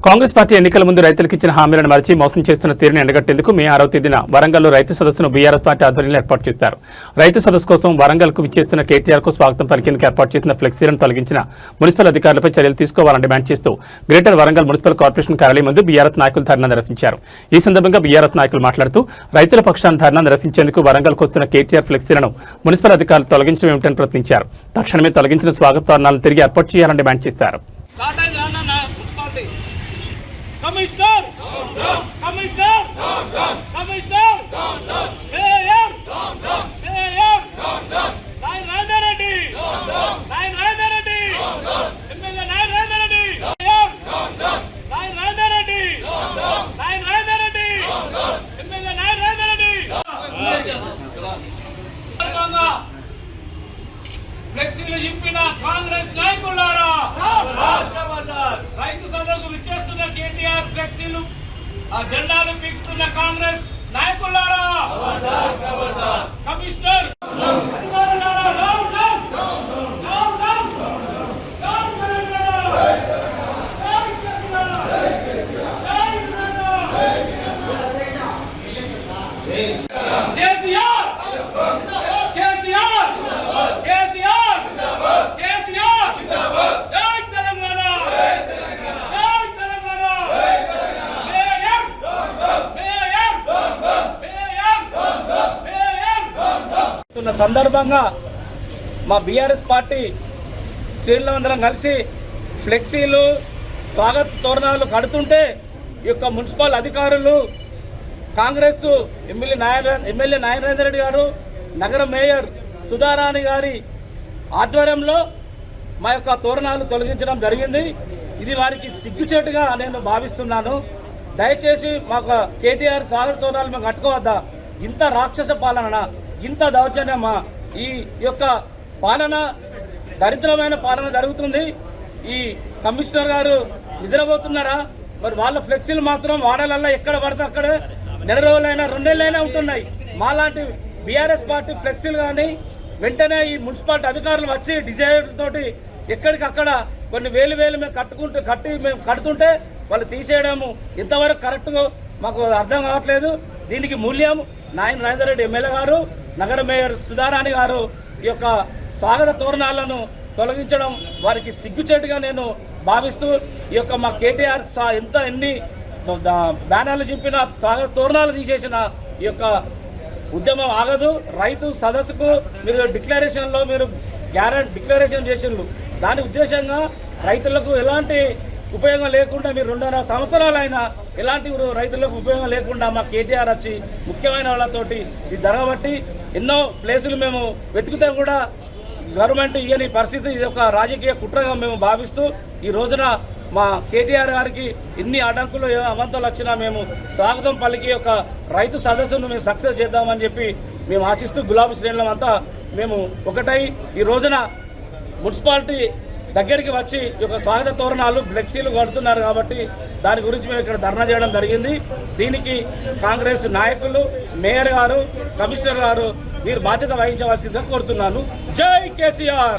Congress party ఎన్నికల ముందు రైతులకు ఇచ్చిన హామీలను మరిచి మోసం చేస్తున్న తీరుని ఎండగట్టేందుకు మే 6వ తేదీన వరంగల్లో రైతు సదస్సును బీఆర్ఎస్ పార్టీ ఆధ్వర్యంలో ఏర్పాటు చేశారు. రైతు సదస్సు కోసం వరంగల్కు విచ్చేస్తున్న కేటీఆర్కు స్వాగతం పలికేందుకు ఏర్పాటు చేసిన ఫ్లెక్సీలను తొలగించిన మున్సిపల్ అధికారులపై చర్యలు తీసుకోవాలని డిమాండ్ చేస్తూ గ్రేటర్ వరంగల్ మున్సిపల్ కార్పొరేషన్ కార్యాలయం ముందు బీఆర్ఎస్ నాయకులు ధర్నా నిర్వహించారు. ఈ సందర్భంగా బీఆర్ఎస్ నాయకులు మాట్లాడుతూ రైతుల పక్షాన ధర్నా నిర్వహించేందుకు వరంగల్కు వస్తున్న కేటీఆర్ ఫ్లెక్సీలను మున్సిపల్ అధికారులు తొలగించడం ఏమిటని ప్రశ్నించారు. తక్షణమే తొలగించిన స్వాగత తోరణాలను తిరిగి ఏర్పాటు చేయాలని డిమాండ్ చేశారు. Commissioner! Commissioner! Commissioner! Mayor! Mayor! Nine Rajan Reddy! Nine Rajan Reddy! MLA Nine Rajan Reddy! Mayor! Nine Rajan Reddy! Nine Rajan Reddy! MLA Nine Rajan Reddy! ఫ్లెక్సీలు చింపిన కాంగ్రెస్ నాయకులారా రైతు సదస్సుకు విచ్చేస్తున్న కేటీఆర్ ఫ్లెక్సీలు ఆ జెండాలు పీకుతున్న కాంగ్రెస్ నాయకులారా కమిషనర్ సందర్భంగా మా బీఆర్ఎస్ పార్టీ శ్రేణులందరం కలిసి ఫ్లెక్సీలు స్వాగత తోరణాలు కడుతుంటే ఈ యొక్క మున్సిపల్ అధికారులు కాంగ్రెస్ ఎమ్మెల్యే నారాయణ రెడ్డి గారు నగర మేయర్ సుధారాణి గారి ఆధ్వర్యంలో మా యొక్క తోరణాలు తొలగించడం జరిగింది. ఇది వారికి సిగ్గుచేటుగా నేను భావిస్తున్నాను. దయచేసి మాకు కేటీఆర్ స్వాగత తోరణాలు మేము కట్టుకోవద్దా? ఇంత రాక్షస పాలన, ఇంత దౌర్జన్యమా? ఈ యొక్క పాలన దరిద్రమైన పాలన జరుగుతుంది. ఈ కమిషనర్ గారు నిద్రపోతున్నారా? మరి వాళ్ళ ఫ్లెక్సీలు మాత్రం వాడలల్లా ఎక్కడ పడితే అక్కడే నెల రోజులైనా 2 నెలలైనా ఉంటున్నాయి. మాలాంటి బీఆర్ఎస్ పార్టీ ఫ్లెక్సీలు కానీ వెంటనే ఈ మున్సిపాలిటీ అధికారులు వచ్చి డిజైర్ తోటి ఎక్కడికక్కడ కొన్ని వేలు మేము కడుతుంటే వాళ్ళు తీసేయడము ఇంతవరకు కరెక్ట్గా మాకు అర్థం కావట్లేదు. దీనికి మూల్యం నారాయణ రెడ్డి ఎమ్మెల్యే గారు, నగర మేయర్ సుధారాణి గారు ఈ యొక్క స్వాగత తోరణాలను తొలగించడం వారికి సిగ్గుచేటుగా నేను భావిస్తూ ఈ యొక్క మా కేటీఆర్ ఎన్ని బ్యానర్లు చింపిన స్వాగత తోరణాలు తీసేసిన ఈ యొక్క ఉద్యమం ఆగదు. రైతు సదస్సుకు మీరు డిక్లరేషన్లో మీరు డిక్లరేషన్ చేసిండ్రు. దాని ఉద్దేశంగా రైతులకు ఎలాంటి ఉపయోగం లేకుండా మీరు 2.5 సంవత్సరాలైనా ఎలాంటి రైతులకు ఉపయోగం లేకుండా మా కేటీఆర్ వచ్చి ముఖ్యమైన వాళ్ళతోటి ఇది జరగబట్టి ఎన్నో ప్లేసులు మేము వెతుకుతే కూడా గవర్నమెంట్ ఇయ్యని పరిస్థితి. ఇది ఒక రాజకీయ కుట్రగా మేము భావిస్తూ ఈ రోజున మా కేటీఆర్ గారికి ఎన్ని అడ్డంకులు అవంతలు వచ్చినా మేము స్వాగతం పలికి ఒక రైతు సదస్సును మేము సక్సెస్ చేద్దామని చెప్పి మేము ఆశిస్తూ గులాబీ శ్రేణులం అంతా మేము ఒకటై ఈ రోజున మున్సిపాలిటీ దగ్గరికి వచ్చి ఈ యొక్క స్వాగత తోరణాలు ఫ్లెక్సీలు కడుతున్నారు కాబట్టి దాని గురించి మేము ఇక్కడ ధర్నా చేయడం జరిగింది. దీనికి కాంగ్రెస్ నాయకులు, మేయర్ గారు, కమిషనర్ గారు మీరు బాధ్యత వహించవలసిందిగా కోరుతున్నాను. జై కేసీఆర్.